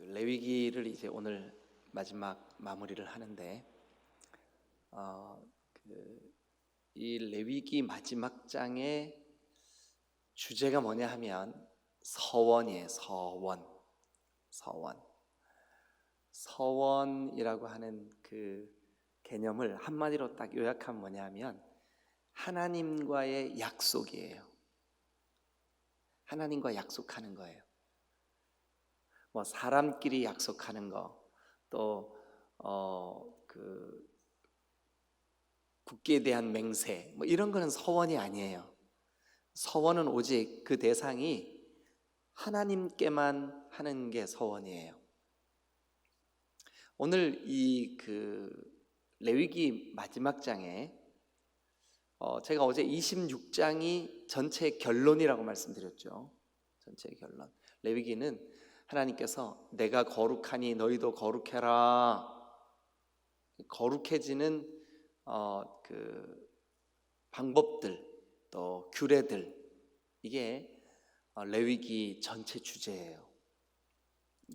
레위기를 이제 오늘 마지막 마무리를 하는데 이 레위기 마지막 장의 주제가 뭐냐 하면 서원이에요. 서원이라고 하는 그 개념을 한마디로 딱 요약하면 뭐냐 하면 하나님과의 약속이에요. 하나님과 약속하는 거예요. 뭐 사람끼리 약속하는 거, 또 국기에 대한 맹세, 뭐 이런 거는 서원이 아니에요. 서원은 오직 그 대상이 하나님께만 하는 게 서원이에요. 오늘 이 레위기 마지막 장에 제가 어제 26장이 전체 결론이라고 말씀드렸죠. 전체 결론. 레위기는 하나님께서 내가 거룩하니 너희도 거룩해라. 거룩해지는 방법들, 또 규례들, 이게 레위기 전체 주제예요.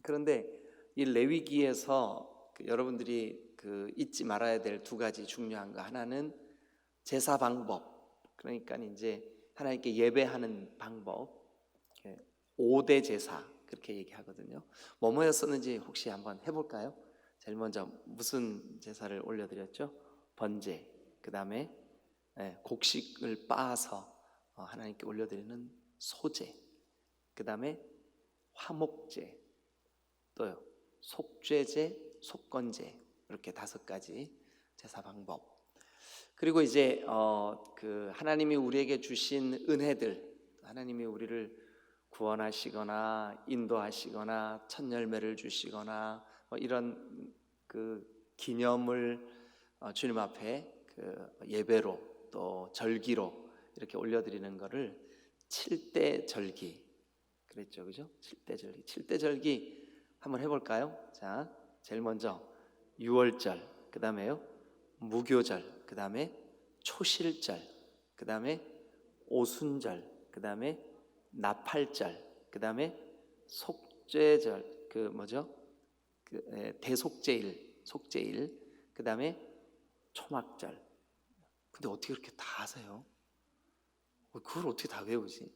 그런데 이 레위기에서 여러분들이 잊지 말아야 될 두 가지 중요한 거, 하나는 제사 방법, 그러니까 이제 하나님께 예배하는 방법, 5대 제사 그렇게 얘기하거든요. 뭐였었는지 혹시 한번 해볼까요? 제일 먼저 무슨 제사를 올려드렸죠? 번제, 그 다음에 곡식을 빻아서 하나님께 올려드리는 소제, 그 다음에 화목제, 또요 속죄제, 속건제, 이렇게 5가지 제사 방법. 그리고 이제 하나님이 우리에게 주신 은혜들, 하나님이 우리를 구원하시거나 인도하시거나 첫 열매를 주시거나 뭐 이런 기념을 주님 앞에 예배로 또 절기로 이렇게 올려드리는 거를 7대 절기 그랬죠, 그죠? 7대 절기. 7대 절기 한번 해볼까요? 자, 제일 먼저 유월절, 그 다음에요 무교절, 그 다음에 초실절, 그 다음에 오순절, 그 다음에 나팔절, 그 다음에 속죄절, 대속죄일, 속죄일, 그 다음에 초막절. 근데 어떻게 그렇게 다 아세요? 그걸 어떻게 다 외우지?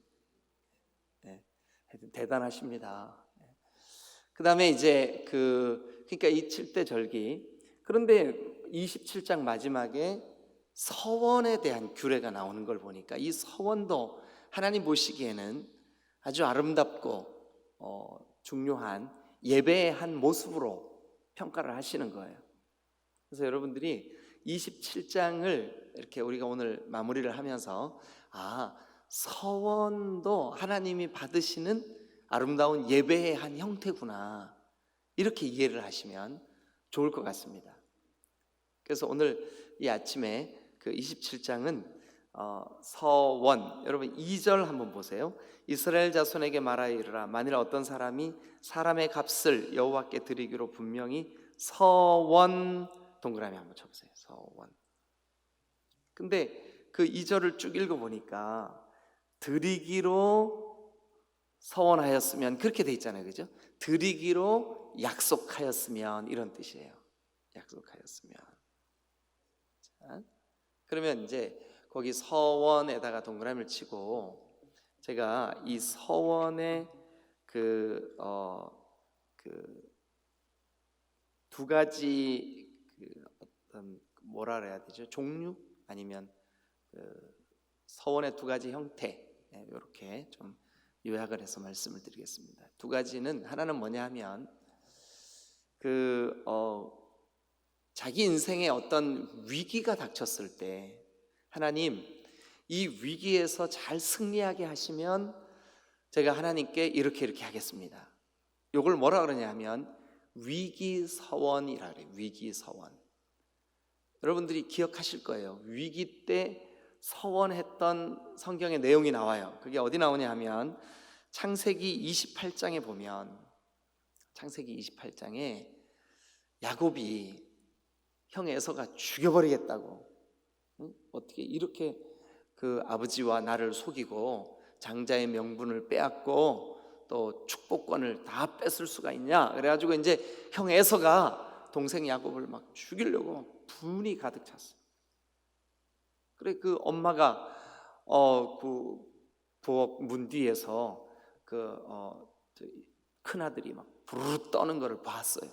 대단하십니다. 그 다음에 이제 그러니까 이 7대 절기. 그런데 27장 마지막에 서원에 대한 규례가 나오는 걸 보니까 이 서원도 하나님 보시기에는 아주 아름답고 중요한 예배의 한 모습으로 평가를 하시는 거예요. 그래서 여러분들이 27장을 이렇게 우리가 오늘 마무리를 하면서 서원도 하나님이 받으시는 아름다운 예배의 한 형태구나, 이렇게 이해를 하시면 좋을 것 같습니다. 그래서 오늘 이 아침에 27장은 서원, 여러분 2절 한번 보세요. 이스라엘 자손에게 말하여 이르라, 만일 어떤 사람이 사람의 값을 여호와께 드리기로 분명히 서원, 동그라미 한번 쳐보세요. 서원. 근데 2절을 쭉 읽어보니까 드리기로 서원하였으면, 그렇게 돼 있잖아요, 그죠? 드리기로 약속하였으면, 이런 뜻이에요. 약속하였으면. 자, 그러면 이제 거기 서원에다가 동그라미를 치고, 제가 이 서원의 두 가지 어떤 뭐라 그래야 되죠? 종류, 아니면 서원의 두 가지 형태, 이렇게 좀 요약을 해서 말씀을 드리겠습니다. 두 가지는, 하나는 뭐냐 하면 자기 인생에 어떤 위기가 닥쳤을 때 하나님, 이 위기에서 잘 승리하게 하시면 제가 하나님께 이렇게 하겠습니다. 이걸 뭐라 그러냐 하면 위기서원이라 그래요. 위기서원. 여러분들이 기억하실 거예요. 위기 때 서원했던 성경의 내용이 나와요. 그게 어디 나오냐 하면 창세기 28장에 보면, 창세기 28장에 야곱이 형 에서가 죽여버리겠다고, 어떻게 이렇게 아버지와 나를 속이고 장자의 명분을 빼앗고 또 축복권을 다 뺏을 수가 있냐? 그래가지고 이제 형 에서가 동생 야곱을 막 죽이려고 분이 가득 찼어요. 그래 그 엄마가 그 부엌 문 뒤에서 큰 아들이 막 부르르 떠는 거를 봤어요.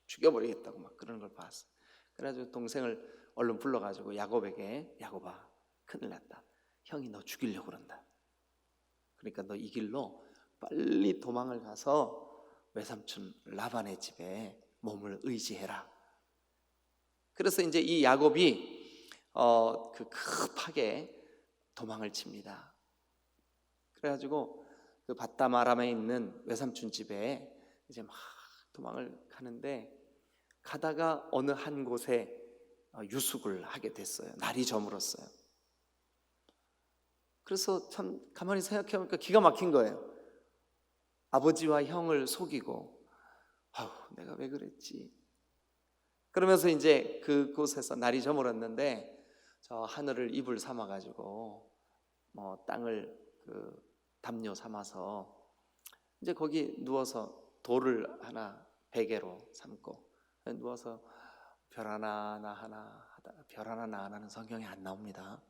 죽여버리겠다고 막 그러는 걸 봤어요. 그래가지고 동생을 얼른 불러가지고 야곱에게, 야곱아 큰일 났다. 형이 너 죽이려고 그런다. 그러니까 너 이 길로 빨리 도망을 가서 외삼촌 라반의 집에 몸을 의지해라. 그래서 이제 이 야곱이 급하게 도망을 칩니다. 그래가지고 그 밧담 아람에 있는 외삼촌 집에 이제 막 도망을 가는데 가다가 어느 한 곳에 유숙을 하게 됐어요. 날이 저물었어요. 그래서 참 가만히 생각해보니까 기가 막힌 거예요. 아버지와 형을 속이고 내가 왜 그랬지? 그러면서 이제 그곳에서 날이 저물었는데 저 하늘을 이불 삼아가지고 땅을 담요 삼아서 이제 거기 누워서 돌을 하나 베개로 삼고 누워서 별 하나 나 하나 하다가 별 하나 나 하나는 성경에 안 나옵니다.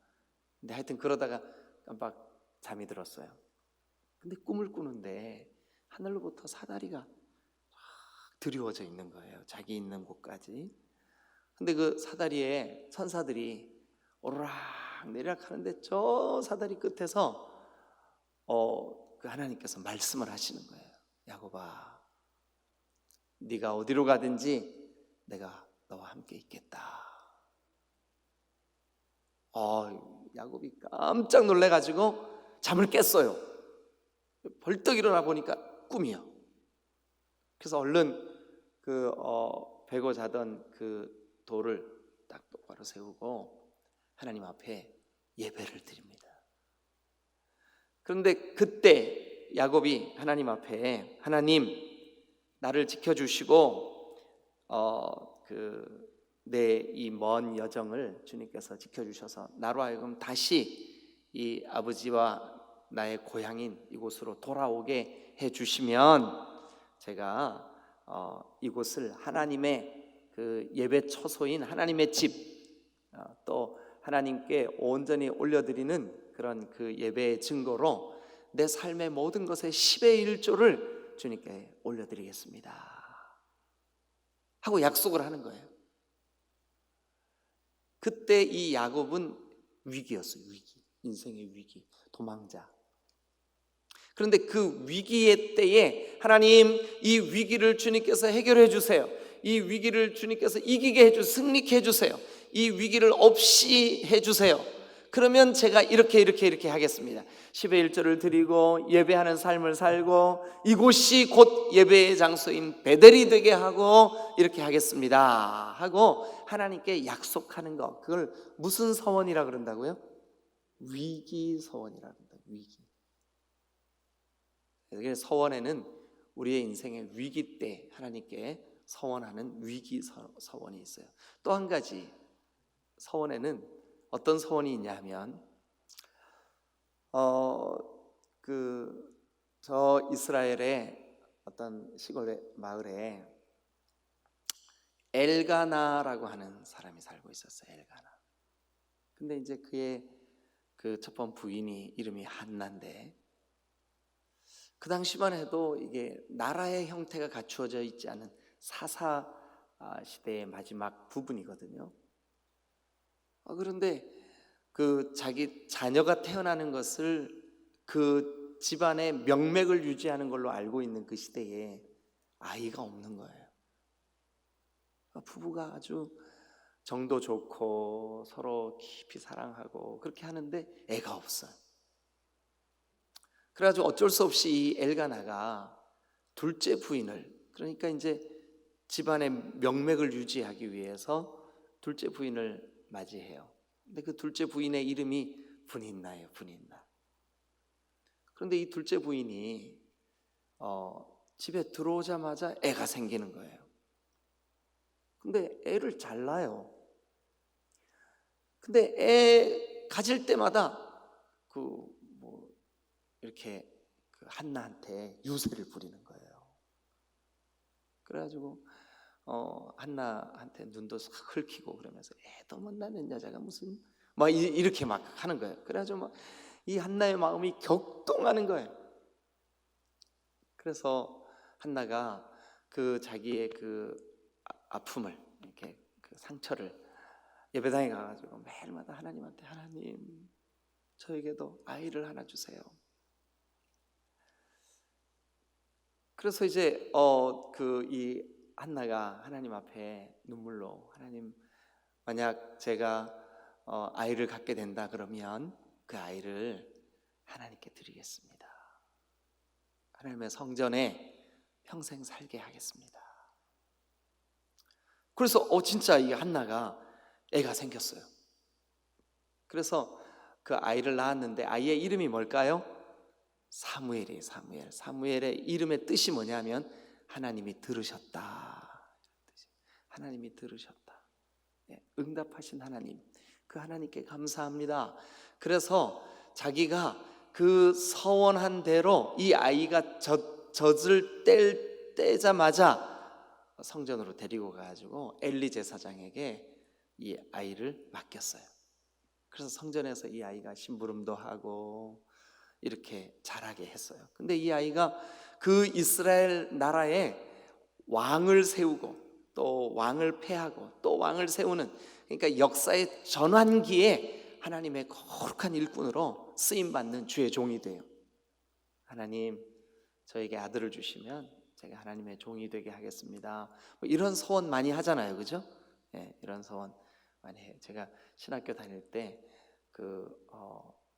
근데 하여튼 그러다가 깜빡 잠이 들었어요. 근데 꿈을 꾸는데 하늘로부터 사다리가 막 드리워져 있는 거예요. 자기 있는 곳까지. 근데 그 사다리에 천사들이 오르락 내리락 하는데 저 사다리 끝에서 그 하나님께서 말씀을 하시는 거예요. 야곱아, 네가 어디로 가든지 내가 너와 함께 있겠다. 야곱이 깜짝 놀래가지고 잠을 깼어요. 벌떡 일어나 보니까 꿈이요. 그래서 얼른 베고 자던 그 돌을 딱 똑바로 세우고 하나님 앞에 예배를 드립니다. 그런데 그때 야곱이 하나님 앞에 하나님 나를 지켜주시고 내 이 먼 여정을 주님께서 지켜주셔서 나로 하여금 다시 이 아버지와 나의 고향인 이곳으로 돌아오게 해주시면 제가 이곳을 하나님의 그 예배 처소인 하나님의 집, 또 하나님께 온전히 올려드리는 그런 그 예배의 증거로 내 삶의 모든 것의 10의 1조를 주님께 올려드리겠습니다 하고 약속을 하는 거예요. 그때 이 야곱은 위기였어요. 위기, 인생의 위기, 도망자. 그런데 그 위기의 때에 하나님 이 위기를 주님께서 해결해 주세요. 이 위기를 주님께서 이기게 해주세요. 승리케 해주세요. 이 위기를 없이 해주세요. 그러면 제가 이렇게 하겠습니다. 10의 1조를 드리고 예배하는 삶을 살고 이곳이 곧 예배의 장소인 베델이 되게 하고 이렇게 하겠습니다 하고 하나님께 약속하는 것, 그걸 무슨 서원이라 그런다고요? 위기 서원이라 그런다. 위기. 그래서 서원에는 우리의 인생의 위기 때 하나님께 서원하는 위기 서원이 있어요. 또 한 가지 서원에는 어떤 서원이 있냐 하면 저 이스라엘의 어떤 시골의 마을에 엘가나라고 하는 사람이 살고 있었어요. 엘가나. 근데 이제 그의 그 첫 번 부인이 이름이 한나인데 그 당시만 해도 이게 나라의 형태가 갖추어져 있지 않은 사사 시대의 마지막 부분이거든요. 그런데 그 자기 자녀가 태어나는 것을 그 집안의 명맥을 유지하는 걸로 알고 있는 그 시대에 아이가 없는 거예요. 부부가 아주 정도 좋고 서로 깊이 사랑하고 그렇게 하는데 애가 없어요. 그래가지고 어쩔 수 없이 이 엘가나가 둘째 부인을, 그러니까 이제 집안의 명맥을 유지하기 위해서 둘째 부인을 맞이해요. 근데 그 둘째 부인의 이름이 분인나예요. 분인나. 그런데 이 둘째 부인이 집에 들어오자마자 애가 생기는 거예요. 근데 애를 잘 낳아요. 근데 애 가질 때마다 이렇게 한나한테 유세를 부리는 거예요. 그래가지고 한나한테 눈도 싹 긁히고 그러면서 애도 못 낳는 여자가 무슨 막 이렇게 막 하는 거예요. 그래가지고 막 이 한나의 마음이 격동하는 거예요. 그래서 한나가 그 자기의 그 아픔을 이렇게 그 상처를 예배당에 가가지고 매일마다 하나님한테 하나님 저에게도 아이를 하나 주세요. 그래서 이제 그 이 한나가 하나님 앞에 눈물로 하나님 만약 제가 아이를 갖게 된다 그러면 그 아이를 하나님께 드리겠습니다. 하나님의 성전에 평생 살게 하겠습니다. 그래서 진짜 이 한나가 애가 생겼어요. 그래서 그 아이를 낳았는데 아이의 이름이 뭘까요? 사무엘이에요. 사무엘의 이름의 뜻이 뭐냐면 하나님이 들으셨다. 하나님이 들으셨다. 응답하신 하나님, 그 하나님께 감사합니다. 그래서 자기가 그 서원한 대로 이 아이가 젖을 떼자마자 성전으로 데리고 가가지고 엘리 제사장에게 이 아이를 맡겼어요. 그래서 성전에서 이 아이가 심부름도 하고 이렇게 자라게 했어요. 근데 이 아이가 그 이스라엘 나라에 왕을 세우고 또 왕을 패하고 또 왕을 세우는, 그러니까 역사의 전환기에 하나님의 거룩한 일꾼으로 쓰임받는 주의 종이 돼요. 하나님 저에게 아들을 주시면 제가 하나님의 종이 되게 하겠습니다. 뭐 이런 소원 많이 하잖아요, 그죠? 네, 이런 소원 많이 해요. 제가 신학교 다닐 때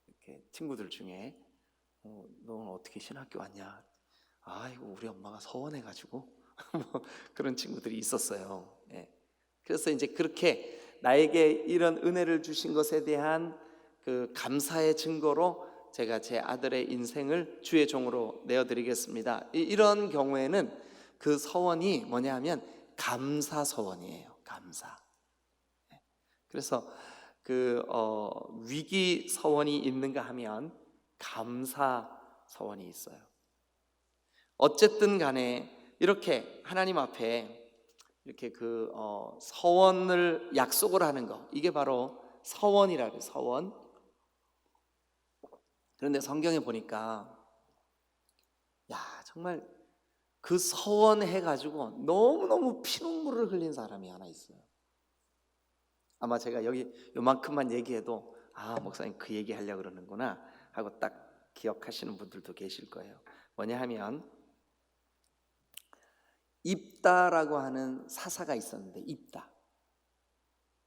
이렇게 친구들 중에 너는 어떻게 신학교 왔냐? 아이고 우리 엄마가 서원해가지고 뭐 그런 친구들이 있었어요. 예. 그래서 이제 그렇게 나에게 이런 은혜를 주신 것에 대한 그 감사의 증거로 제가 제 아들의 인생을 주의 종으로 내어드리겠습니다. 이런 경우에는 그 서원이 뭐냐면 감사 서원이에요. 감사. 그래서 그 위기 서원이 있는가 하면 감사 서원이 있어요. 어쨌든 간에 이렇게 하나님 앞에 이렇게 그 서원을 약속을 하는 거, 이게 바로 서원이라 그래요. 서원. 그런데 성경에 보니까 정말 그 서원해 가지고 너무너무 피눈물을 흘린 사람이 하나 있어요. 아마 제가 여기 요만큼만 얘기해도 목사님 그 얘기 하려고 그러는구나 하고 딱 기억하시는 분들도 계실 거예요. 뭐냐 하면 입다라고 하는 사사가 있었는데, 입다.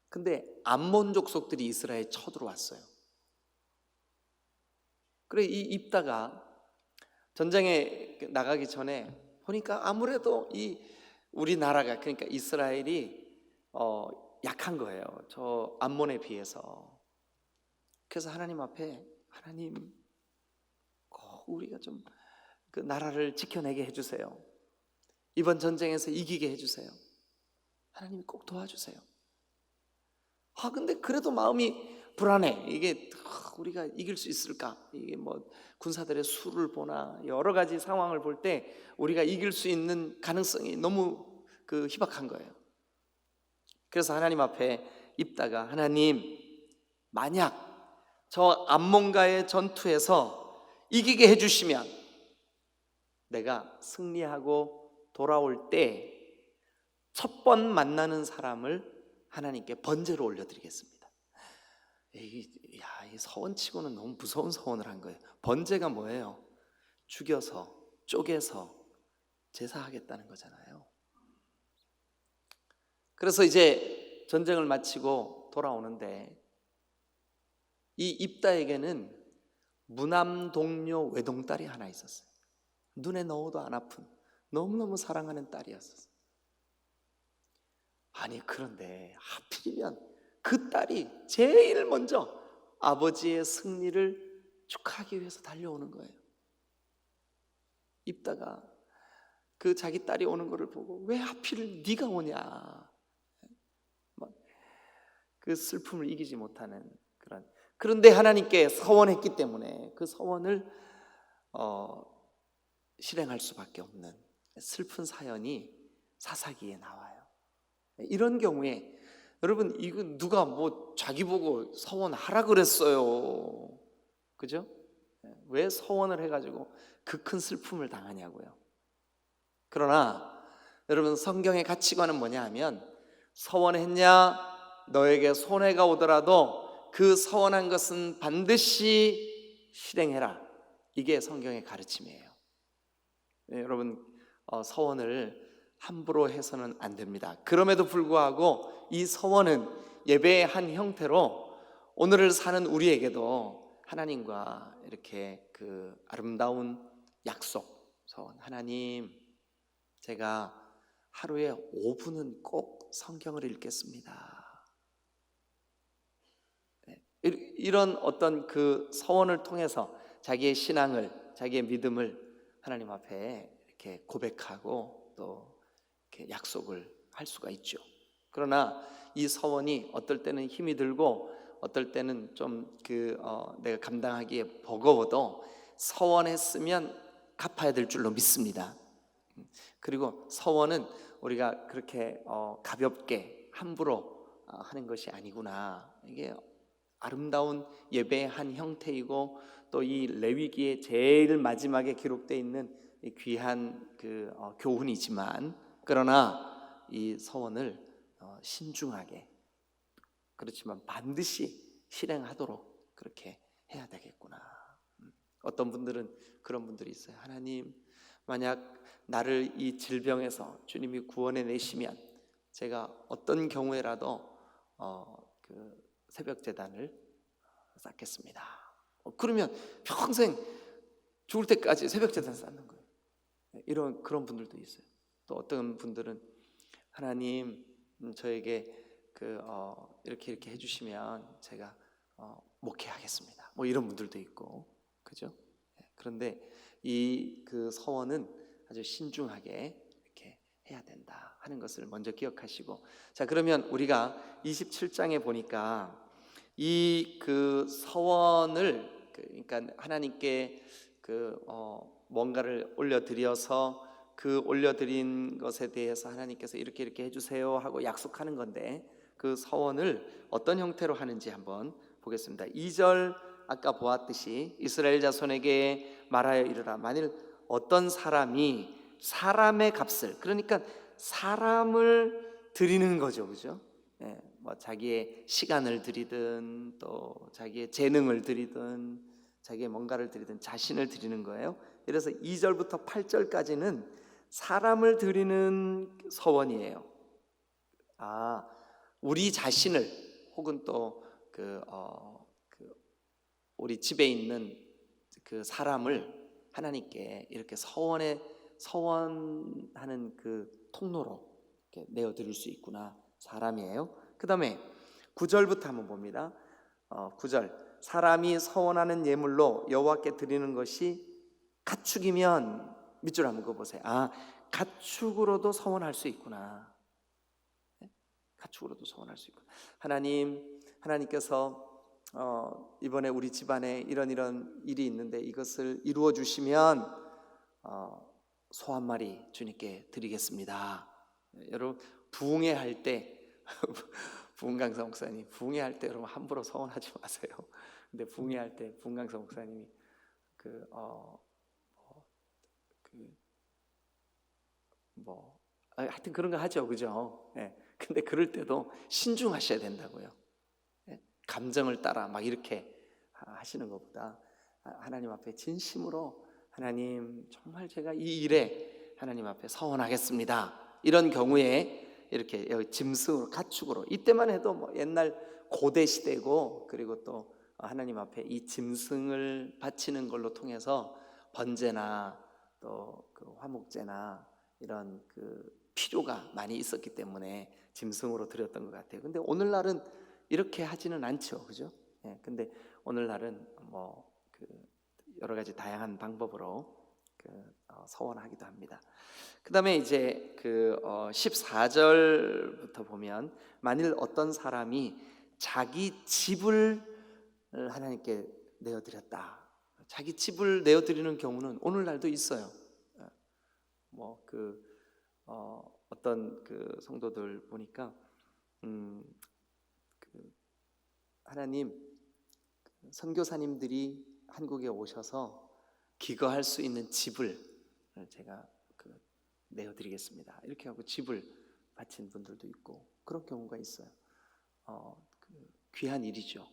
근데 암몬 족속들이 이스라엘에 쳐들어왔어요. 그래 이 입다가 전쟁에 나가기 전에 보니까 아무래도 이 우리나라가, 그러니까 이스라엘이 약한 거예요. 저 암몬에 비해서. 그래서 하나님 앞에 하나님 우리가 좀 그 나라를 지켜내게 해주세요. 이번 전쟁에서 이기게 해주세요. 하나님이 꼭 도와주세요. 근데 그래도 마음이 불안해. 이게 우리가 이길 수 있을까? 이게 뭐 군사들의 수를 보나 여러 가지 상황을 볼 때 우리가 이길 수 있는 가능성이 너무 희박한 거예요. 그래서 하나님 앞에 입다가 하나님 만약 저 암몬과의 전투에서 이기게 해주시면 내가 승리하고 돌아올 때 첫 번 만나는 사람을 하나님께 번제로 올려드리겠습니다. 이 서원치고는 너무 무서운 서원을 한 거예요. 번제가 뭐예요? 죽여서 쪼개서 제사하겠다는 거잖아요. 그래서 이제 전쟁을 마치고 돌아오는데 이 입다에게는 무남 동료 외동딸이 하나 있었어요. 눈에 넣어도 안 아픈 너무너무 사랑하는 딸이었어요. 그런데 하필이면 그 딸이 제일 먼저 아버지의 승리를 축하하기 위해서 달려오는 거예요. 입다가 그 자기 딸이 오는 것을 보고 왜 하필 네가 오냐, 그 슬픔을 이기지 못하는 그런데 하나님께 서원했기 때문에 그 서원을 실행할 수밖에 없는 슬픈 사연이 사사기에 나와요. 이런 경우에 여러분, 이거 누가 뭐 자기 보고 서원하라 그랬어요, 그죠? 왜 서원을 해가지고 그 큰 슬픔을 당하냐고요. 그러나 여러분, 성경의 가치관은 뭐냐 하면, 서원했냐, 너에게 손해가 오더라도 그 서원한 것은 반드시 실행해라. 이게 성경의 가르침이에요. 네, 여러분, 서원을 함부로 해서는 안 됩니다. 그럼에도 불구하고 이 서원은 예배의 한 형태로 오늘을 사는 우리에게도 하나님과 이렇게 그 아름다운 약속, 서원. 하나님, 제가 하루에 5분은 꼭 성경을 읽겠습니다. 이런 어떤 그 서원을 통해서 자기의 신앙을, 자기의 믿음을 하나님 앞에 이렇게 고백하고 또 이렇게 약속을 할 수가 있죠. 그러나 이 서원이 어떨 때는 힘이 들고 어떨 때는 좀 내가 감당하기에 버거워도 서원했으면 갚아야 될 줄로 믿습니다. 그리고 서원은 우리가 그렇게 가볍게 함부로 하는 것이 아니구나. 이게 아름다운 예배의 한 형태이고 또 이 레위기의 제일 마지막에 기록되어 있는 이 귀한 교훈이지만, 그러나 이 서원을 신중하게, 그렇지만 반드시 실행하도록 그렇게 해야 되겠구나. 어떤 분들은 그런 분들이 있어요. 하나님, 만약 나를 이 질병에서 주님이 구원해 내시면 제가 어떤 경우에라도 새벽 제단을 쌓겠습니다. 그러면 평생 죽을 때까지 새벽 제단 쌓는 거예요. 그런 분들도 있어요. 또 어떤 분들은 하나님, 저에게 이렇게 해주시면 제가 목회하겠습니다. 뭐 이런 분들도 있고, 그죠? 그런데 이 서원은 아주 신중하게 이렇게 해야 된다 하는 것을 먼저 기억하시고, 자, 그러면 우리가 27장에 보니까 이 서원을, 그러니까 하나님께 뭔가를 올려드려서 그 올려드린 것에 대해서 하나님께서 이렇게 해주세요 하고 약속하는 건데, 그 서원을 어떤 형태로 하는지 한번 보겠습니다. 2절, 아까 보았듯이 이스라엘 자손에게 말하여 이르라. 만일 어떤 사람이 사람의 값을, 그러니까 사람을 드리는 거죠, 그죠? 뭐 자기의 시간을 드리든 또 자기의 재능을 드리든 자기의 뭔가를 드리든 자신을 드리는 거예요. 그래서 2절부터 8절까지는 사람을 드리는 서원이에요. 우리 자신을, 혹은 또 우리 집에 있는 그 사람을 하나님께 이렇게 서원하는 그 통로로 이렇게 내어드릴 수 있구나. 사람이에요. 그 다음에 9절부터 한번 봅니다. 9절, 사람이 서원하는 예물로 여호와께 드리는 것이 가축이면, 밑줄 한번 그어보세요. 가축으로도 서원할 수 있구나. 가축으로도 서원할 수 있구나. 하나님께서 이번에 우리 집안에 이런 일이 있는데 이것을 이루어 주시면 소 한 마리 주님께 드리겠습니다. 여러분, 부흥회할 때 부흥강사 목사님, 부흥회할 때 여러분 함부로 서원하지 마세요. 근데 부흥회할 때 부흥강사 목사님이 하여튼 그런 거 하죠, 그죠? 근데 그럴 때도 신중하셔야 된다고요. 감정을 따라 막 이렇게 하시는 것보다 하나님 앞에 진심으로, 하나님, 정말 제가 이 일에 하나님 앞에 서원하겠습니다. 이런 경우에 이렇게 짐승으로, 가축으로, 이때만 해도 뭐 옛날 고대 시대고, 그리고 또 하나님 앞에 이 짐승을 바치는 걸로 통해서 번제나 또 화목제나 이런 필요가 많이 있었기 때문에 짐승으로 드렸던 것 같아요. 근데 오늘날은 이렇게 하지는 않죠, 그죠? 근데 오늘날은 여러 가지 다양한 방법으로 서원하기도 합니다. 그 다음에 이제 14절부터 보면, 만일 어떤 사람이 자기 집을 하나님께 내어드렸다. 자기 집을 내어드리는 경우는 오늘날도 있어요. 어떤 그 성도들 보니까 하나님, 선교사님들이 한국에 오셔서 기거할 수 있는 집을 제가 내어드리겠습니다. 이렇게 하고 집을 바친 분들도 있고 그런 경우가 있어요. 귀한 일이죠.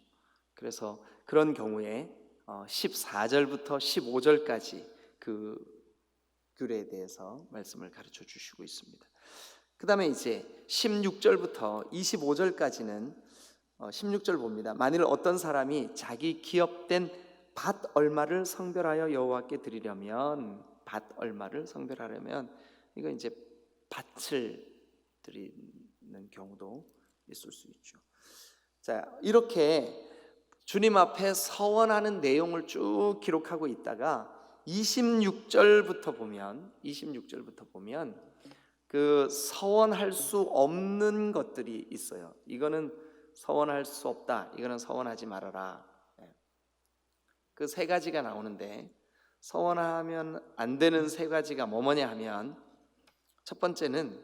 그래서 그런 경우에 14절부터 15절까지 그 규례에 대해서 말씀을 가르쳐 주시고 있습니다. 그 다음에 이제 16절부터 25절까지는 16절 봅니다. 만일 어떤 사람이 자기 기업된 밭 얼마를 성별하여 여호와께 드리려면, 밭 얼마를 성별하려면 이거 이제 밭을 드리는 경우도 있을 수 있죠. 자, 이렇게 주님 앞에 서원하는 내용을 쭉 기록하고 있다가 26절부터 보면 그 서원할 수 없는 것들이 있어요. 이거는 서원할 수 없다, 이거는 서원하지 말아라. 그 세 가지가 나오는데, 서원하면 안 되는 세 가지가 뭐냐 하면, 첫 번째는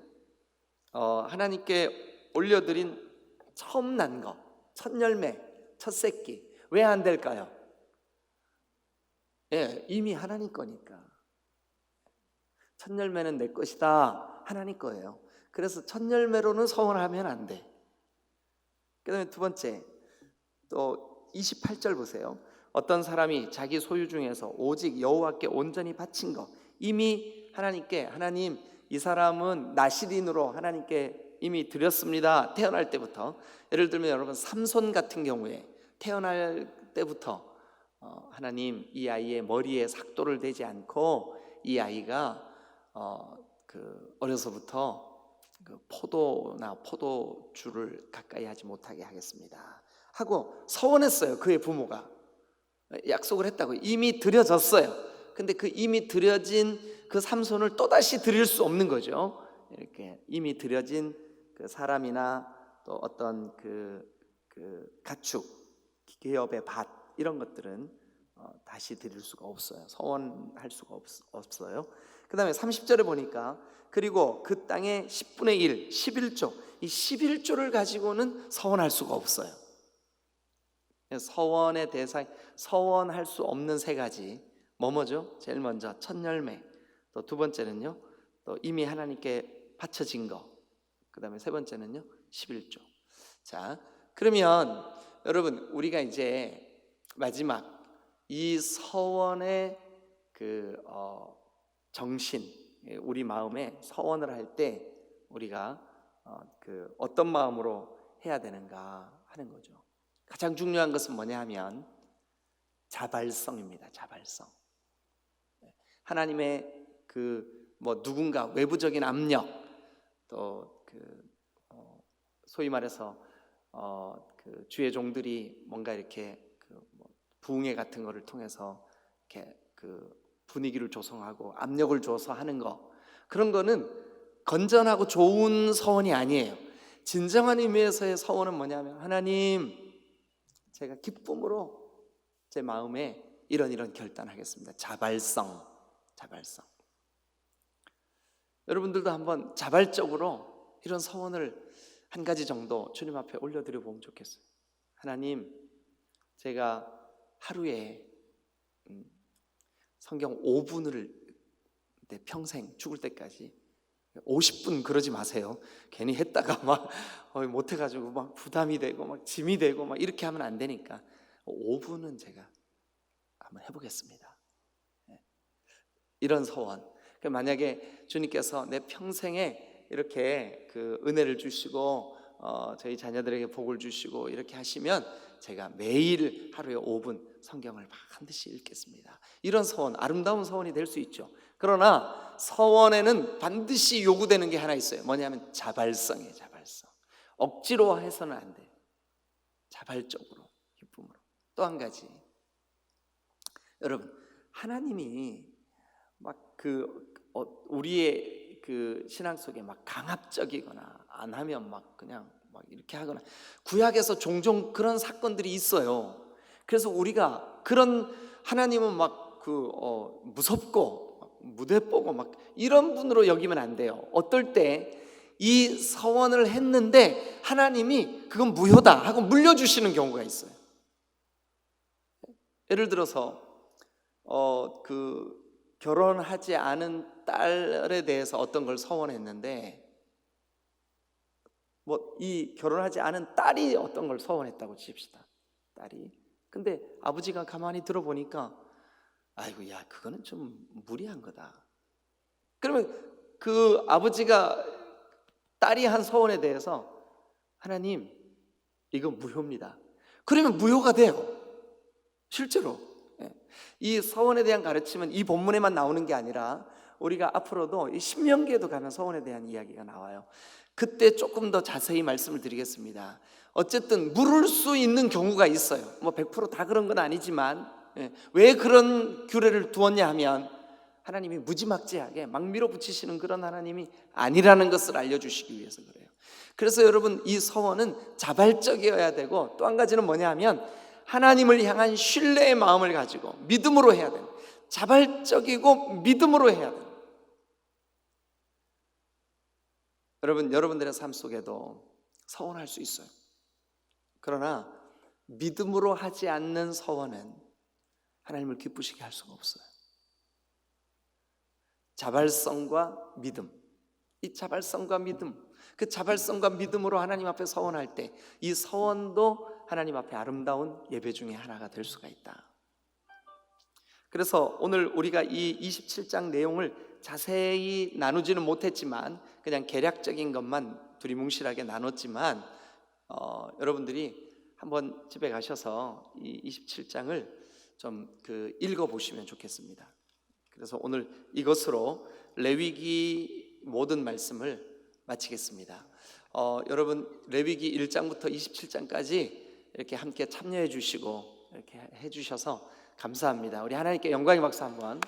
하나님께 올려드린 처음 난 거, 첫 열매, 첫 새끼. 왜 안 될까요? 이미 하나님 거니까. 첫 열매는 내 것이다, 하나님 거예요. 그래서 첫 열매로는 서원하면 안 돼. 그 다음에 두 번째, 또 28절 보세요. 어떤 사람이 자기 소유 중에서 오직 여호와께 온전히 바친 것, 이미 하나님께, 하나님, 이 사람은 나시린으로 하나님께 이미 드렸습니다. 태어날 때부터. 예를 들면 여러분, 삼손 같은 경우에 태어날 때부터 하나님, 이 아이의 머리에 삭도를 대지 않고 이 아이가 어려서부터 포도나 포도주를 가까이 하지 못하게 하겠습니다 하고 서원했어요. 그의 부모가 약속을 했다고. 이미 드려졌어요. 근데 그 이미 드려진 그 삼손을 또다시 드릴 수 없는 거죠. 이렇게 이미 드려진 그 사람이나 또 어떤 그 가축, 기업의 밭, 이런 것들은 다시 드릴 수가 없어요. 서원할 수가 없어요. 그 다음에 30절에 보니까 그리고 그 땅의 10분의 1, 11조, 이 11조를 가지고는 서원할 수가 없어요. 서원의 대상, 서원할 수 없는 세 가지, 뭐죠? 제일 먼저 첫 열매, 또 두 번째는요, 또 이미 하나님께 바쳐진 거, 그 다음에 세 번째는요, 11조. 자, 그러면 여러분, 우리가 이제 마지막 이 서원의 정신, 우리 마음에 서원을 할 때 우리가 어떤 마음으로 해야 되는가 하는 거죠. 가장 중요한 것은 뭐냐 하면 자발성입니다. 자발성. 하나님의 누군가 외부적인 압력, 또 소위 말해서 주의 종들이 뭔가 이렇게 부흥회 같은 거를 통해서 이렇게 분위기를 조성하고 압력을 줘서 하는 거, 그런 거는 건전하고 좋은 서원이 아니에요. 진정한 의미에서의 서원은 뭐냐면, 하나님, 제가 기쁨으로 제 마음에 이런 결단하겠습니다. 자발성. 여러분들도 한번 자발적으로 이런 서원을 한 가지 정도 주님 앞에 올려드려 보면 좋겠어요. 하나님, 제가 하루에 성경 5분을 내 평생 죽을 때까지, 50분 그러지 마세요. 괜히 했다가 막 못해가지고 막 부담이 되고 막 짐이 되고 막 이렇게 하면 안 되니까 5분은 제가 한번 해보겠습니다. 이런 서원. 만약에 주님께서 내 평생에 이렇게 은혜를 주시고 저희 자녀들에게 복을 주시고 이렇게 하시면 제가 매일 하루에 5분 성경을 반드시 읽겠습니다. 이런 서원, 아름다운 서원이 될 수 있죠. 그러나 서원에는 반드시 요구되는 게 하나 있어요. 뭐냐면 자발성이에요. 자발성. 억지로 해서는 안 돼요. 자발적으로, 기쁨으로. 또 한 가지, 여러분, 하나님이 막 우리의 신앙 속에 막 강압적이거나 안 하면 막 그냥 막 이렇게 하거나, 구약에서 종종 그런 사건들이 있어요. 그래서 우리가 그런, 하나님은 막 무섭고 무대 보고 막 이런 분으로 여기면 안 돼요. 어떨 때 이 서원을 했는데 하나님이 그건 무효다 하고 물려주시는 경우가 있어요. 예를 들어서 그 결혼하지 않은 딸에 대해서 어떤 걸 서원했는데, 뭐 이 결혼하지 않은 딸이 어떤 걸 서원했다고 칩시다. 딸이. 근데 아버지가 가만히 들어보니까 아이고, 야, 그거는 좀 무리한 거다. 그러면 그 아버지가 딸이 한 서원에 대해서 하나님, 이건 무효입니다. 그러면 무효가 돼요. 실제로. 이 서원에 대한 가르침은 이 본문에만 나오는 게 아니라 우리가 앞으로도 이 신명기에도 가면 서원에 대한 이야기가 나와요. 그때 조금 더 자세히 말씀을 드리겠습니다. 어쨌든 물을 수 있는 경우가 있어요. 뭐 100%다 그런 건 아니지만, 왜 그런 규례를 두었냐 하면 하나님이 무지막지하게 막 밀어붙이시는 그런 하나님이 아니라는 것을 알려주시기 위해서 그래요. 그래서 여러분, 이 서원은 자발적이어야 되고, 또 한 가지는 뭐냐 하면 하나님을 향한 신뢰의 마음을 가지고 믿음으로 해야 돼요. 자발적이고 믿음으로 해야 돼요. 여러분, 여러분들의 삶 속에도 서원할 수 있어요. 그러나 믿음으로 하지 않는 서원은 하나님을 기쁘시게 할 수가 없어요. 자발성과 믿음, 이 자발성과 믿음, 그 자발성과 믿음으로 하나님 앞에 서원할 때 이 서원도 하나님 앞에 아름다운 예배 중에 하나가 될 수가 있다. 그래서 오늘 우리가 이 27장 내용을 자세히 나누지는 못했지만 그냥 개략적인 것만 두리뭉실하게 나눴지만, 여러분들이 한번 집에 가셔서 이 27장을 좀 읽어보시면 좋겠습니다. 그래서 오늘 이것으로 레위기 모든 말씀을 마치겠습니다. 여러분, 레위기 1장부터 27장까지 이렇게 함께 참여해 주시고 이렇게 해 주셔서 감사합니다. 우리 하나님께 영광의 박수 한번.